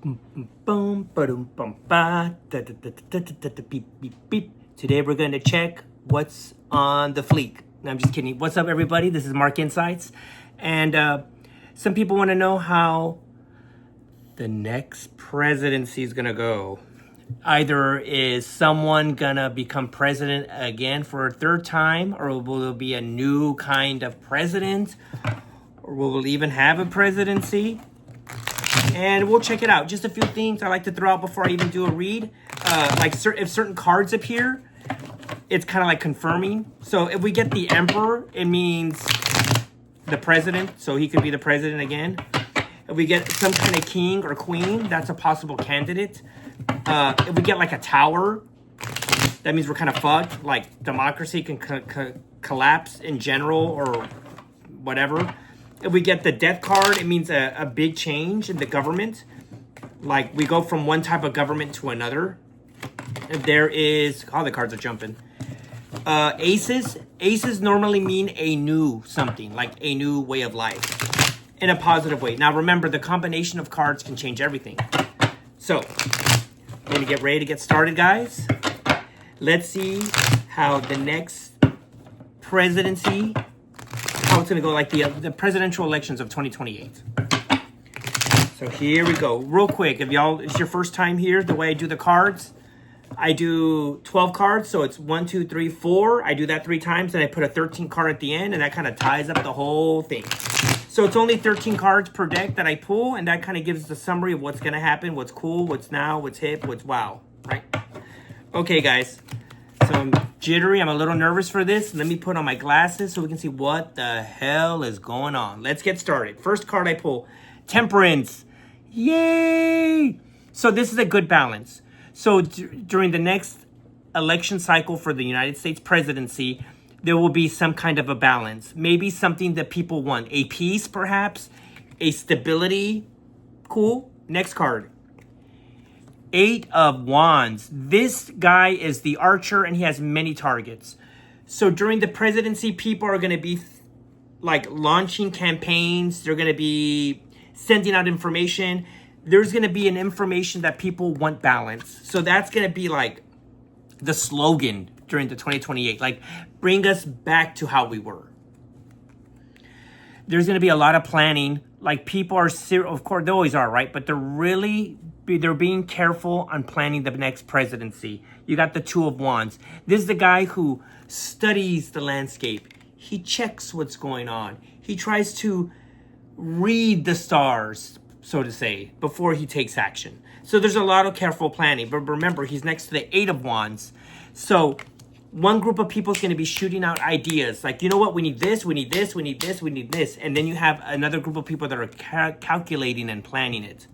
Boom, ba-dum, bum, ba, da, da, da, da, da, da, da, beep, beep, beep. Today we're going to check what's on the fleek. No, I'm just kidding. What's up, everybody? This is Mark Insights. And some people want to know how the next presidency is going to go. Either is someone going to become president again for a third time, or will there be a new kind of president, or will we even have a presidency? And we'll check it out. Just a few things I like to throw out before I even do a read. If certain cards appear, it's kind of like confirming. So if we get the Emperor, it means the president. So he could be the president again. If we get some kind of king or queen, that's a possible candidate. If we get like a tower, that means we're kind of fucked. Like democracy can collapse in general or whatever. If we get the death card, it means a big change in the government. Like we go from one type of government to another. If there is, the cards are jumping. Aces normally mean a new something, like a new way of life in a positive way. Now remember, the combination of cards can change everything. So we're gonna get ready to get started, guys. Let's see how the next presidency, how it's going to go, like the presidential elections of 2028. So here we go. Real quick, if y'all, it's your first time here, the way I do the cards, I do 12 cards. So it's 1, 2, 3, 4. I do that 3 times, and I put a 13 card at the end, and that kind of ties up the whole thing. So it's only 13 cards per deck that I pull, and that kind of gives the summary of what's going to happen, what's cool, what's now, what's hip, what's wow, right? Okay, guys. So I'm jittery. I'm a little nervous for this. Let me put on my glasses so we can see what the hell is going on. Let's get started. First card I pull, Temperance. Yay! So this is a good balance. So during the next election cycle for the United States presidency, there will be some kind of a balance. Maybe something that people want. A peace, perhaps. A stability. Cool. Next card. 8 of Wands. This guy is the archer and he has many targets. So during the presidency, people are going to be like launching campaigns. They're going to be sending out information. There's going to be an information that people want balance. So that's going to be like the slogan during the 2028. Like, bring us back to how we were. There's going to be a lot of planning. Like, people are serious. Of course, they always are, right? But they're being careful on planning the next presidency. You got the 2 of Wands. This is the guy who studies the landscape. He checks what's going on. He tries to read the stars, so to say, before he takes action. So there's a lot of careful planning. But remember, he's next to the 8 of Wands. So one group of people is going to be shooting out ideas. Like, you know what? We need this, we need this, we need this, we need this. And then you have another group of people that are calculating and planning it.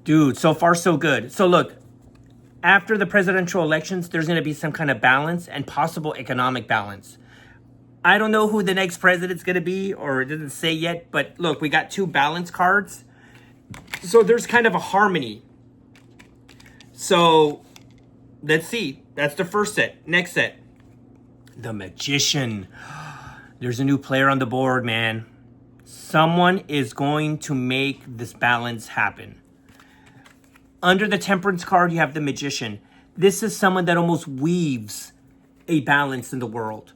Dude, so far so good. So look, after the presidential elections, there's going to be some kind of balance and possible economic balance. I don't know who the next president's going to be, or it doesn't say yet, but look, we got 2 balance cards. So there's kind of a harmony. So let's see. That's the first set. Next set. The Magician. There's a new player on the board, man. Someone is going to make this balance happen. Under the Temperance card, you have the Magician. This is someone that almost weaves a balance in the world.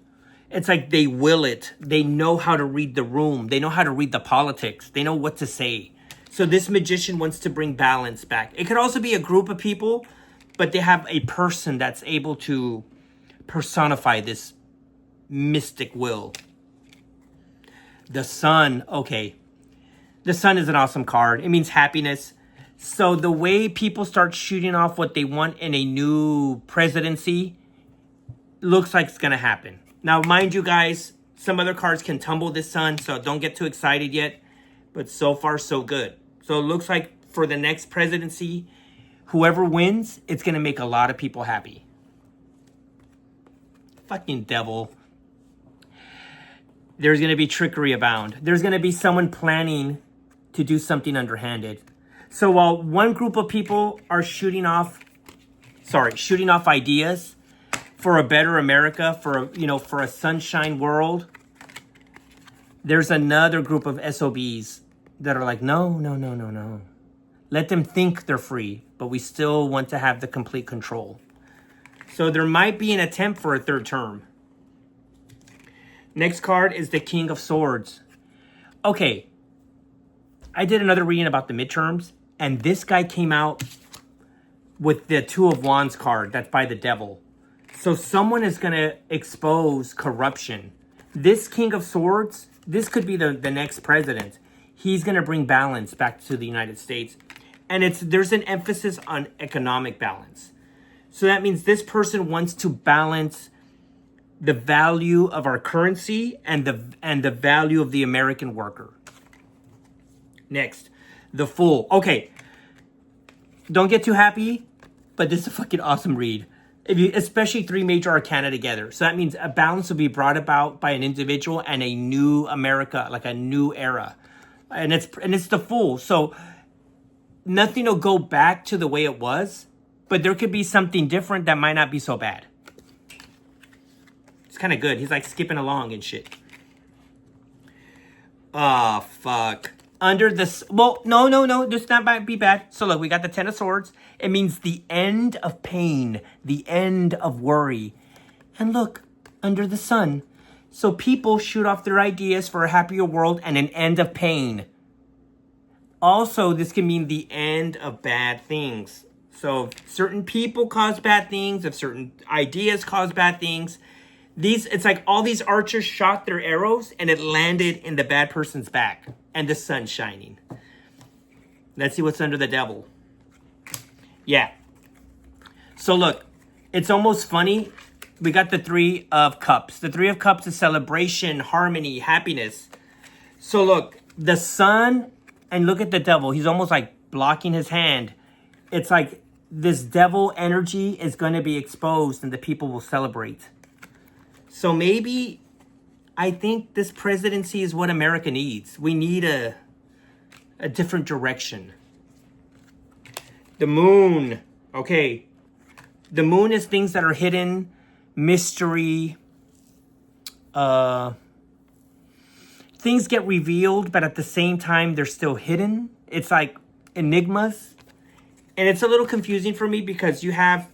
It's like they will it. They know how to read the room. They know how to read the politics. They know what to say. So this Magician wants to bring balance back. It could also be a group of people, but they have a person that's able to personify this mystic will. The Sun. Okay. The Sun is an awesome card. It means happiness. So the way people start shooting off what they want in a new presidency looks like it's going to happen. Now, mind you guys, some other cards can tumble this Sun, so don't get too excited yet. But so far, so good. So it looks like for the next presidency, whoever wins, it's going to make a lot of people happy. Fucking devil. There's going to be trickery abound. There's going to be someone planning to do something underhanded. So while one group of people are shooting off ideas for a better America, for a sunshine world, there's another group of SOBs that are like, no, no, no, no, no. Let them think they're free, but we still want to have the complete control. So there might be an attempt for a third term. Next card is the King of Swords. Okay, I did another reading about the midterms, and this guy came out with the Two of Wands card that's by the devil. So someone is going to expose corruption. This King of Swords, this could be the next president. He's going to bring balance back to the United States. And there's an emphasis on economic balance. So that means this person wants to balance the value of our currency and the value of the American worker. Next, the Fool. Okay, don't get too happy, but this is a fucking awesome read. Especially 3 major arcana together. So that means a balance will be brought about by an individual and a new America, like a new era. And it's the Fool. So nothing will go back to the way it was, but there could be something different that might not be so bad. It's kind of good. He's like skipping along and shit. Oh, fuck. Under this, well, no, this not might be bad. So look, we got the Ten of Swords. It means the end of pain, the end of worry. And look, under the sun. So people shoot off their ideas for a happier world and an end of pain. Also, this can mean the end of bad things. So if certain people cause bad things, if certain ideas cause bad things, it's like all these archers shot their arrows and it landed in the bad person's back and the sun's shining. Let's see what's under the devil. Yeah. So look, it's almost funny. We got the Three of Cups. The Three of Cups is celebration, harmony, happiness. So look, the sun, and look at the devil. He's almost like blocking his hand. It's like this devil energy is going to be exposed and the people will celebrate. So maybe I think this presidency is what America needs. We need a different direction. The moon. Okay. The moon is things that are hidden, mystery. Things get revealed, but at the same time, they're still hidden. It's like enigmas. And it's a little confusing for me because you have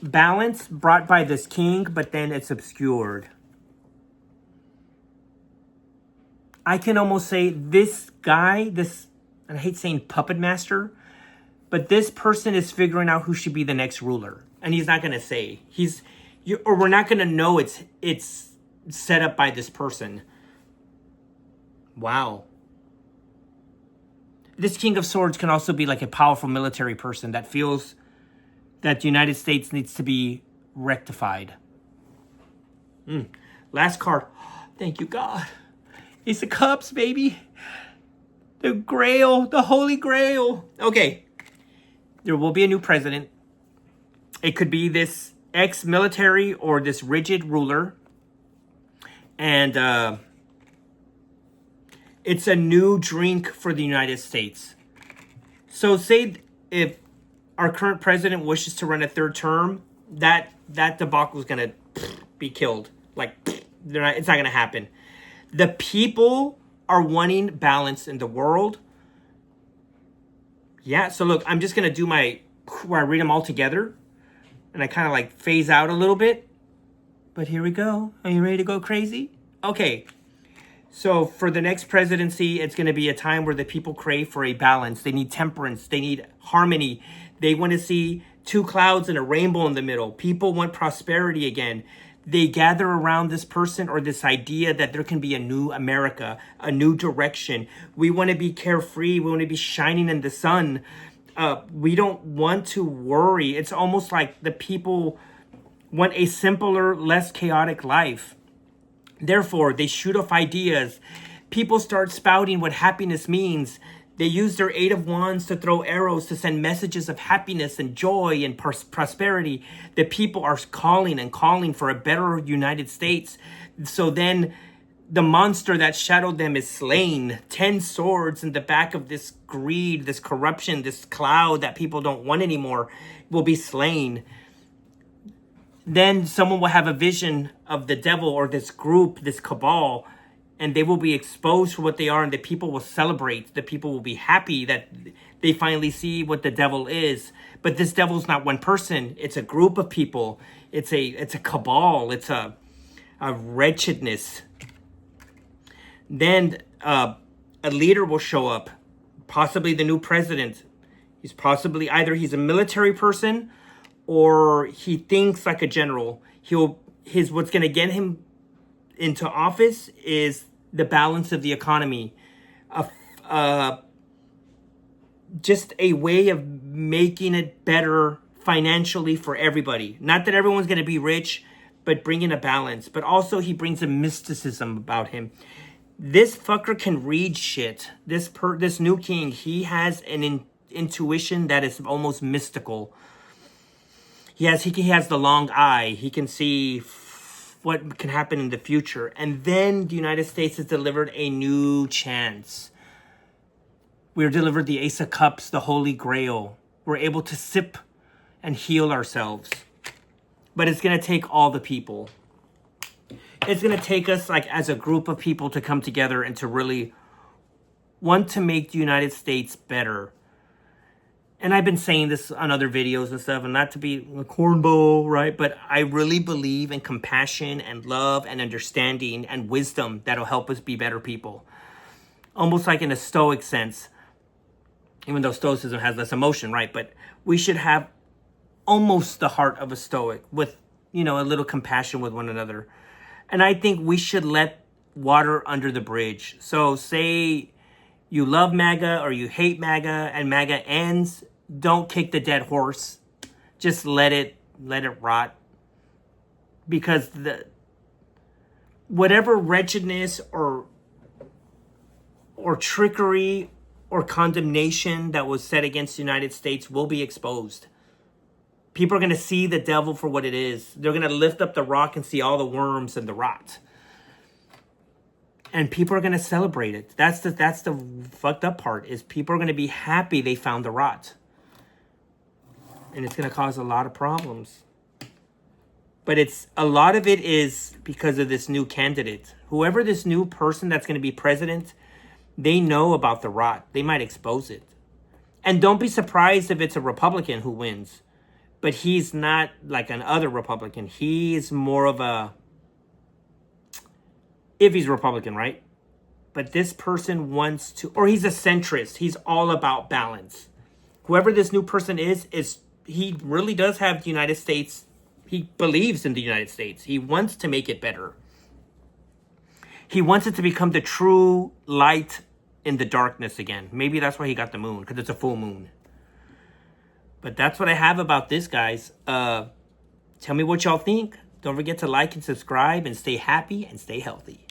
balance brought by this king, but then it's obscured. I can almost say this guy, and I hate saying puppet master, but this person is figuring out who should be the next ruler. And he's not going to say. Or we're not going to know it's set up by this person. Wow. This King of Swords can also be like a powerful military person that feels that the United States needs to be rectified. Last card. Thank you, God. It's the Cups, baby. The Grail, the Holy Grail. Okay. There will be a new president. It could be this ex-military or this rigid ruler. And it's a new drink for the United States. So say if our current president wishes to run a third term, that debacle is going to be killed. Like, it's not going to happen. The people are wanting balance in the world. Yeah, so look, I'm just going to do where I read them all together. And I kind of like phase out a little bit. But here we go. Are you ready to go crazy? Okay. So for the next presidency, it's going to be a time where the people crave for a balance. They need temperance. They need harmony. They want to see 2 clouds and a rainbow in the middle. People want prosperity again. They gather around this person or this idea that there can be a new America, a new direction. We want to be carefree. We want to be shining in the sun. We don't want to worry. It's almost like the people want a simpler, less chaotic life. Therefore, they shoot off ideas. People start spouting what happiness means. They use their 8 of Wands to throw arrows to send messages of happiness and joy and prosperity. The people are calling and calling for a better United States. So then the monster that shadowed them is slain. 10 swords in the back of this greed, this corruption, this cloud that people don't want anymore will be slain. Then someone will have a vision of the devil or this group, this cabal, and they will be exposed for what they are, and the people will celebrate. The people will be happy that they finally see what the devil is. But this devil's not one person. It's a group of people. It's a cabal. It's a wretchedness. Then a leader will show up, possibly the new president. He's possibly he's a military person, or he thinks like a general. What's going to get him into office is the balance of the economy, just a way of making it better financially for everybody. Not that everyone's going to be rich, but bringing a balance. But also he brings a mysticism about him. This fucker can read shit. This new king, he has an intuition that is almost mystical. He has the long eye. He can see what can happen in the future. And then the United States is delivered a new chance. We're delivered the Ace of Cups, the Holy Grail. We're able to sip and heal ourselves. But it's going to take all the people. It's going to take us, like, as a group of people to come together and to really want to make the United States better. And I've been saying this on other videos and stuff, and not to be a cornball, right? But I really believe in compassion and love and understanding and wisdom that'll help us be better people. Almost like in a stoic sense, even though stoicism has less emotion, right? But we should have almost the heart of a stoic with, a little compassion with one another. And I think we should let water under the bridge. So say you love MAGA or you hate MAGA and MAGA ends, don't kick the dead horse. Just let it rot. Because whatever wretchedness or trickery or condemnation that was said against the United States will be exposed. People are going to see the devil for what it is. They're going to lift up the rock and see all the worms and the rot. And people are going to celebrate it. That's the fucked up part, is people are going to be happy they found the rot. And it's going to cause a lot of problems. But a lot of it is because of this new candidate. Whoever this new person that's going to be president, they know about the rot. They might expose it. And don't be surprised if it's a Republican who wins. But he's not like an other Republican. He's more of a... If he's Republican, right? But this person wants to... Or he's a centrist. He's all about balance. Whoever this new person is he really does have the United States... He believes in the United States. He wants to make it better. He wants it to become the true light in the darkness again. Maybe that's why he got the moon, because it's a full moon. But that's what I have about this, guys. Tell me what y'all think. Don't forget to like and subscribe and stay happy and stay healthy.